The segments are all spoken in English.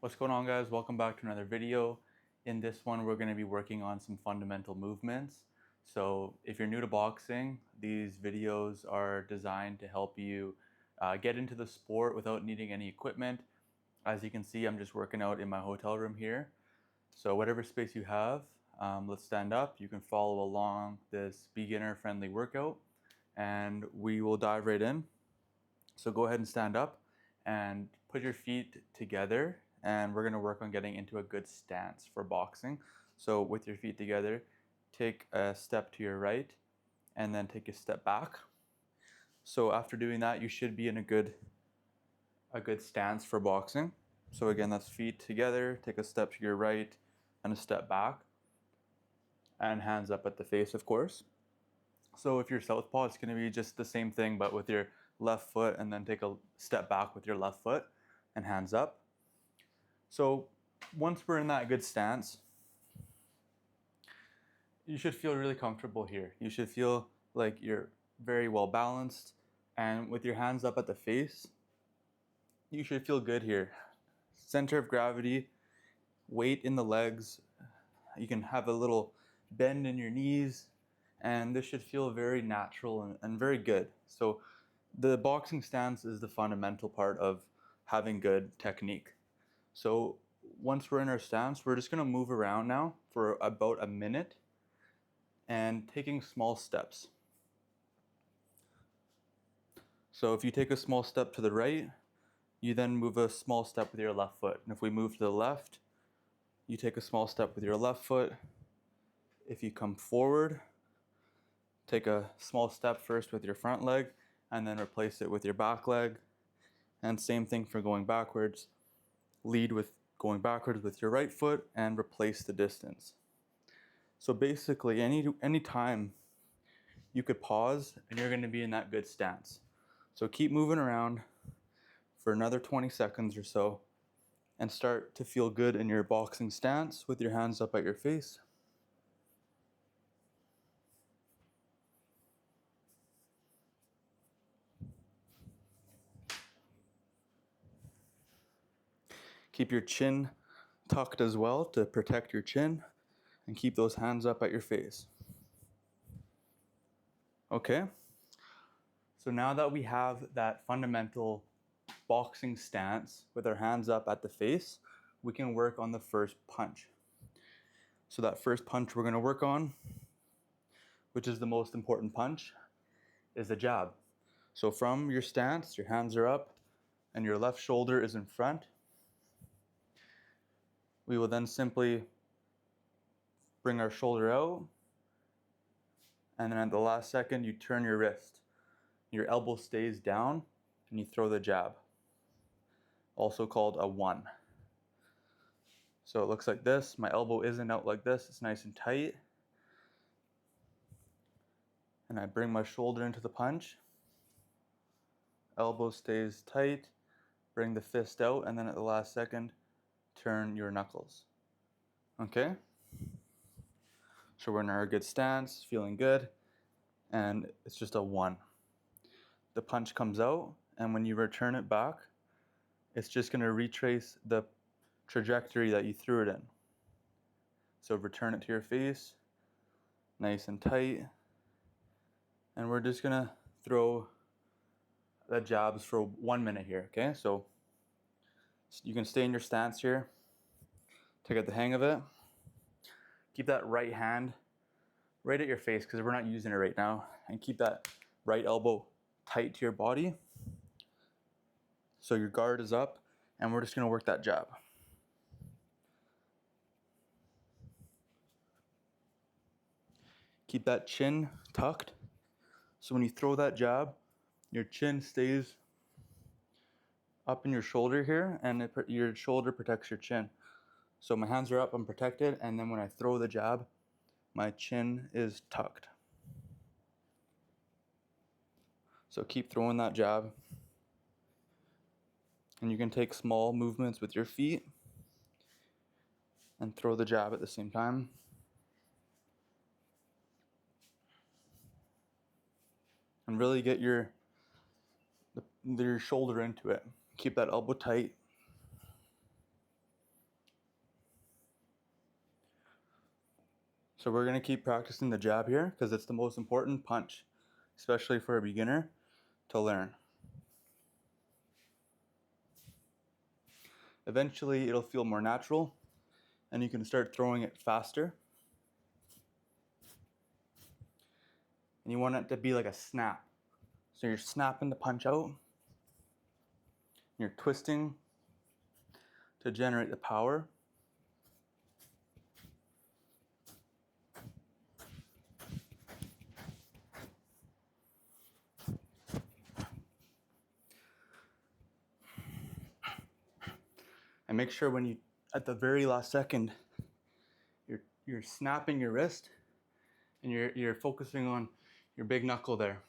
What's going on, guys? Welcome back to another video. In this one, we're going to be working on some fundamental movements. So if you're new to boxing, these videos are designed to help you get into the sport without needing any equipment. As you can see, I'm just working out in my hotel room here. So whatever space you have, let's stand up. You can follow along this beginner-friendly workout, and we will dive right in. So go ahead and stand up and put your feet together, and we're going to work on getting into a good stance for boxing. So with your feet together, take a step to your right and then take a step back. So after doing that, you should be in a good stance for boxing. So again, that's feet together, take a step to your right and a step back, and hands up at the face, of course. So if you're southpaw, it's going to be just the same thing, but with your left foot, and then take a step back with your left foot and hands up. So once we're in that good stance, you should feel really comfortable here. You should feel like you're very well balanced, and with your hands up at the face, you should feel good here. Center of gravity, weight in the legs. You can have a little bend in your knees, and this should feel very natural and very good. So the boxing stance is the fundamental part of having good technique. So once we're in our stance, we're just going to move around now for about a minute and taking small steps. So if you take a small step to the right, you then move a small step with your left foot. And if we move to the left, you take a small step with your left foot. If you come forward, take a small step first with your front leg and then replace it with your back leg. And same thing for going backwards. Lead with going backwards with your right foot and replace the distance. So basically, any time you could pause and you're going to be in that good stance. So keep moving around for another 20 seconds or so and start to feel good in your boxing stance with your hands up at your face. Keep your chin tucked as well to protect your chin, and keep those hands up at your face. Okay? So now that we have that fundamental boxing stance with our hands up at the face, we can work on the first punch. So that first punch we're going to work on, which is the most important punch, is the jab. So from your stance, your hands are up and your left shoulder is in front. We will then simply bring our shoulder out, and then at the last second, you turn your wrist. Your elbow stays down and you throw the jab, also called a 1. So it looks like this. My elbow isn't out like this. It's nice and tight. And I bring my shoulder into the punch. Elbow stays tight. Bring the fist out, and then at the last second, turn your knuckles. Okay? So we're in our good stance, feeling good, and it's just a 1. The punch comes out, and when you return it back, it's just going to retrace the trajectory that you threw it in. So return it to your face, nice and tight, and we're just going to throw the jabs for 1 minute here, okay? So you can stay in your stance here to get the hang of it. Keep that right hand right at your face because we're not using it right now, and keep that right elbow tight to your body so your guard is up, and we're just going to work that jab. Keep that chin tucked, so when you throw that jab, your chin stays up in your shoulder here, and your shoulder protects your chin. So my hands are up, I'm protected, and then when I throw the jab, my chin is tucked. So keep throwing that jab. And you can take small movements with your feet and throw the jab at the same time. And really get your shoulder into it. Keep that elbow tight. So we're going to keep practicing the jab here because it's the most important punch, especially for a beginner to learn. Eventually it'll feel more natural and you can start throwing it faster. And you want it to be like a snap. So you're snapping the punch out, you're twisting to generate the power. And make sure when you, at the very last second, you're snapping your wrist and you're focusing on your big knuckle there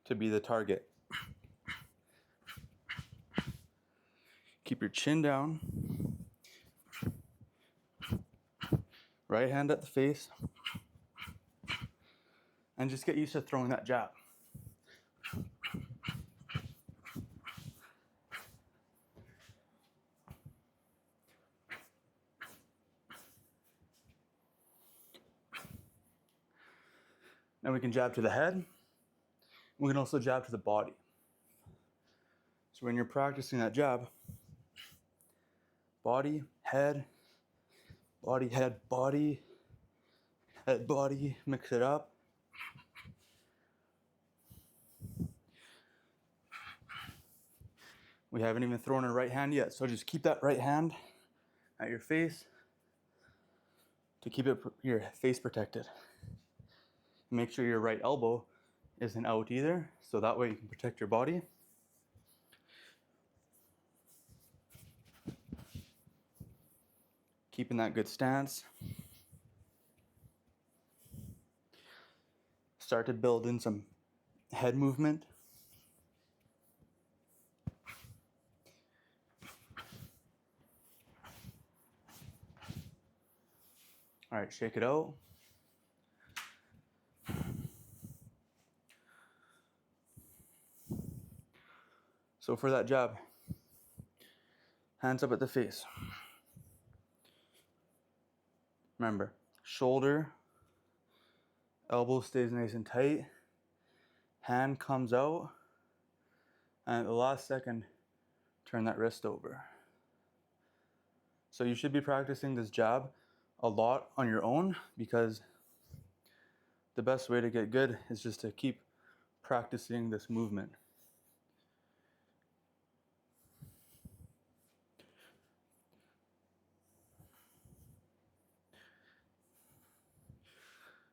to be the target. Keep your chin down. Right hand at the face. And just get used to throwing that jab. Now we can jab to the head. We can also jab to the body. So when you're practicing that jab, body, head, body, head, body, head, body, mix it up. We haven't even thrown a right hand yet, so just keep that right hand at your face to keep your face protected. Make sure your right elbow isn't out either, so that way you can protect your body. Keeping that good stance. Start to build in some head movement. All right, shake it out. So for that jab, hands up at the face. Remember, shoulder, elbow stays nice and tight, hand comes out, and at the last second, turn that wrist over. So you should be practicing this jab a lot on your own because the best way to get good is just to keep practicing this movement.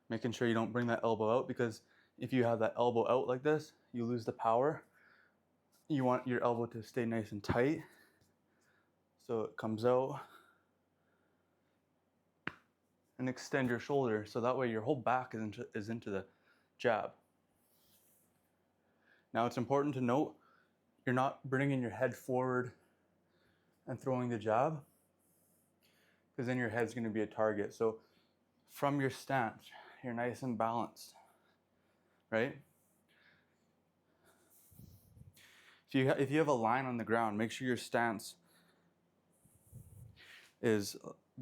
Making sure you don't bring that elbow out, because if you have that elbow out like this, you lose the power. You want your elbow to stay nice and tight so it comes out. And extend your shoulder so that way your whole back is into the jab. Now it's important to note, you're not bringing your head forward and throwing the jab, because then your head's going to be a target. So from your stance, you're nice and balanced, right? If you have a line on the ground, make sure your stance is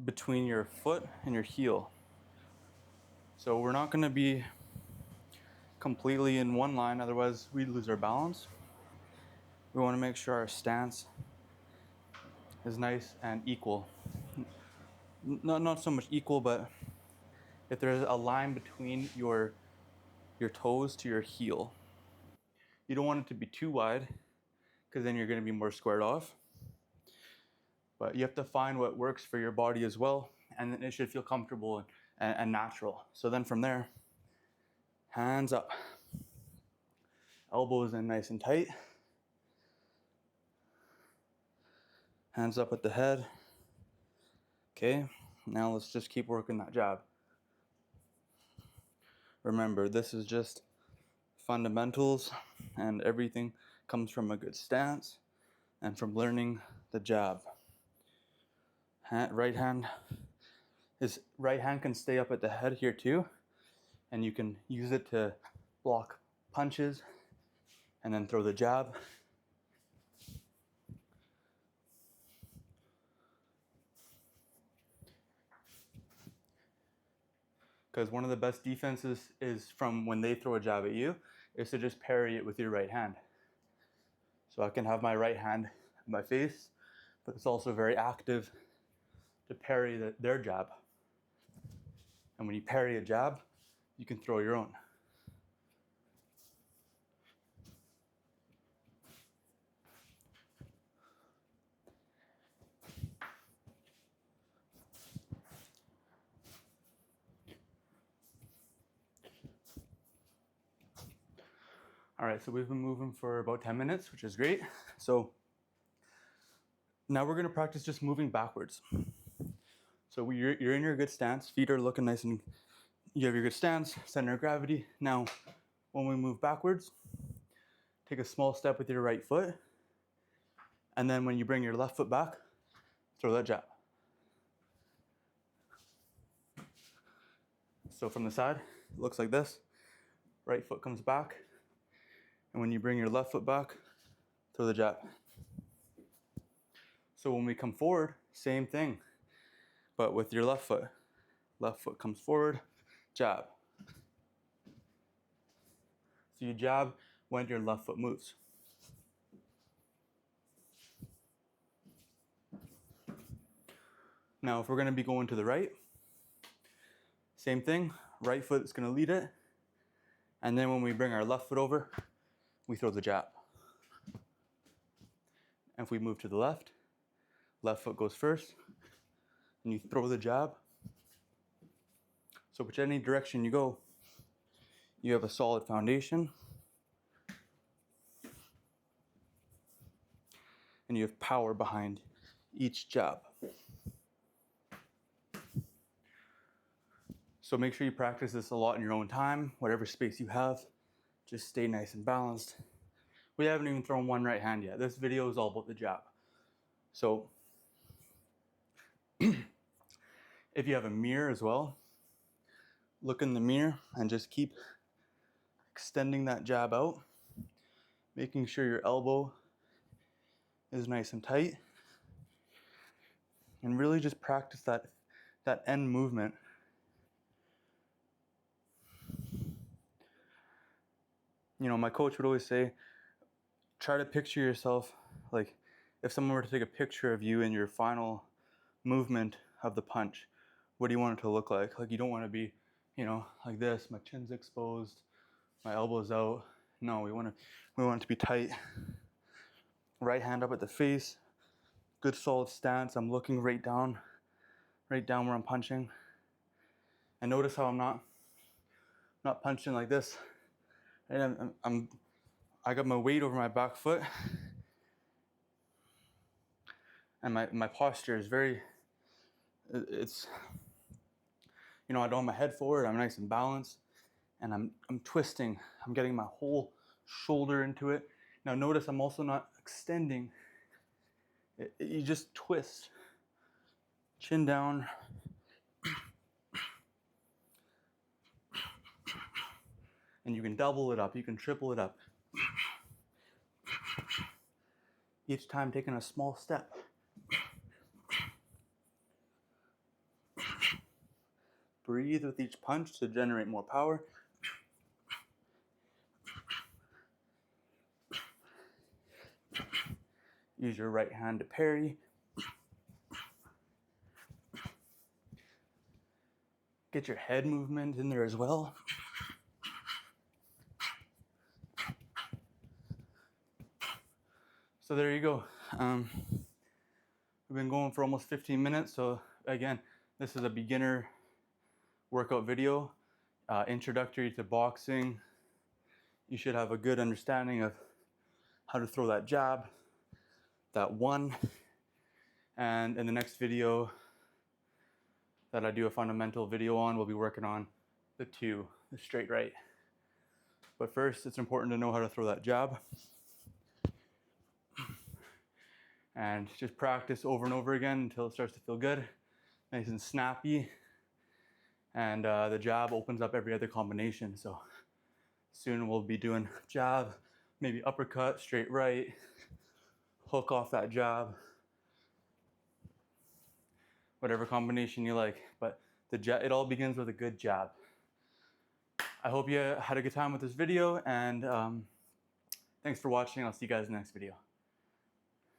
between your foot and your heel. So we're not going to be completely in one line, otherwise we lose our balance. We want to make sure our stance is nice and equal. Not so much equal, but if there's a line between your toes to your heel. You don't want it to be too wide, because then you're going to be more squared off. But you have to find what works for your body as well, and then it should feel comfortable and natural. So then from there, hands up, elbows in nice and tight, hands up at the head. Okay, now let's just keep working that jab. Remember, this is just fundamentals, and everything comes from a good stance and from learning the jab. Right hand can stay up at the head here too, and you can use it to block punches and then throw the jab. because one of the best defenses is from when they throw a jab at you, is to just parry it with your right hand. So I can have my right hand at my face, but it's also very active to parry their jab. And when you parry a jab, you can throw your own. All right, so we've been moving for about 10 minutes, which is great. So now we're gonna practice just moving backwards. So you're in your good stance, feet are looking nice and you have your good stance, center of gravity. Now, when we move backwards, take a small step with your right foot. And then when you bring your left foot back, throw that jab. So from the side, it looks like this. Right foot comes back. And when you bring your left foot back, throw the jab. So when we come forward, same thing, but with your left foot. Left foot comes forward, jab. So you jab when your left foot moves. Now, if we're gonna be going to the right, same thing, right foot is gonna lead it. And then when we bring our left foot over, we throw the jab. And if we move to the left, left foot goes first, and you throw the jab. So which any direction you go, you have a solid foundation. And you have power behind each jab. So make sure you practice this a lot in your own time, whatever space you have. Just stay nice and balanced. We haven't even thrown one right hand yet. This video is all about the jab. So if you have a mirror as well, look in the mirror and just keep extending that jab out, making sure your elbow is nice and tight, and really just practice that end movement. You know, my coach would always say, try to picture yourself like if someone were to take a picture of you in your final movement of the punch, what do you want it to look like? Like you don't want to be, you know, like this, my chin's exposed, my elbow's out. No, we want it to be tight. Right hand up at the face, good solid stance. I'm looking right down where I'm punching. And notice how I'm not punching like this. And I got my weight over my back foot, and my posture is very, it's, you know, I don't have my head forward, I'm nice and balanced, and I'm twisting, I'm getting my whole shoulder into it. Now notice I'm also not extending, you just twist, chin down, and you can double it up, you can triple it up. Each time taking a small step. Breathe with each punch to generate more power. Use your right hand to parry. Get your head movement in there as well. So there you go. We've been going for almost 15 minutes. So again, this is a beginner workout video, introductory to boxing. You should have a good understanding of how to throw that jab, that one. And in the next video that I do a fundamental video on, we'll be working on the two, the straight right. But first, it's important to know how to throw that jab. And just practice over and over again until it starts to feel good, nice and snappy. And the jab opens up every other combination. So soon we'll be doing jab, maybe uppercut, straight right, hook off that jab, whatever combination you like. But It all begins with a good jab. I hope you had a good time with this video, and thanks for watching. I'll see you guys in the next video.